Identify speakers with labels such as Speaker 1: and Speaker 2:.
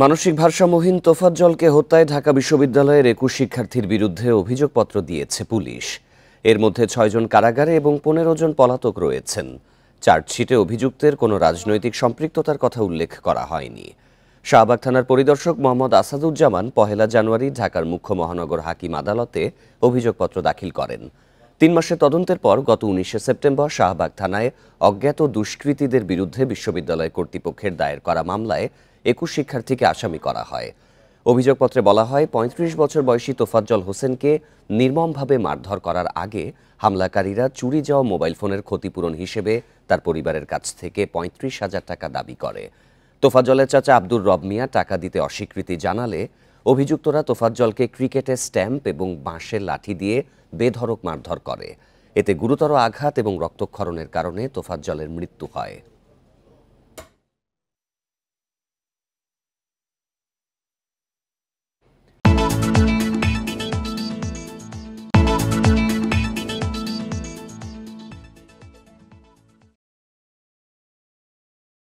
Speaker 1: মানসিক ভারসাম্যহীন তোফাজ্জলকে হত্যায় ঢাকা বিশ্ববিদ্যালয়ের ২১ শিক্ষার্থীর বিরুদ্ধে অভিযোগপত্র দিয়েছে পুলিশ। এর মধ্যে ৬ জন কারাগারে এবং ১৫ জন পলাতক রয়েছেন। চার্জশিটে অভিযুক্তের কোনো রাজনৈতিক সম্পৃক্ততার কথা উল্লেখ করা হয়নি। শাহবাগ থানার পরিদর্শক মোহাম্মদ আসাদুজ্জামান ১ জানুয়ারি ঢাকার মুখ্য মহানগর হাকিম আদালতে অভিযোগপত্র দাখিল করেন। ৩ মাসের তদন্তের পর গত ১৯ সেপ্টেম্বর শাহবাগ থানায় অজ্ঞাত দুষ্কৃতীদের বিরুদ্ধে বিশ্ববিদ্যালয় কর্তৃপক্ষের দায়ের করা মামলায় ২১ শিক্ষার্থীকে আসামি করা হয়। অভিযোগপত্রে বলা হয়, ৩৫ বছর বয়সী তোফাজ্জল হোসেনকে নির্মমভাবে মারধর করার আগে হামলাকারীরা চুরি যাওয়া মোবাইল ফোনের ক্ষতিপূরণ হিসেবে তার পরিবারের কাছ থেকে ৩৫,০০০ টাকা দাবি করে। তোফাজ্জলের চাচা আব্দুর রব মিয়া টাকা দিতে অস্বীকৃতি জানালে অভিযুক্তরা তোফাজ্জলকে ক্রিকেটে স্ট্যাম্প এবং বাঁশের লাঠি দিয়ে বেধড়ক মারধর করে। এতে গুরুতর আঘাত এবং রক্তক্ষরণের কারণে তোফাজ্জলের মৃত্যু হয়।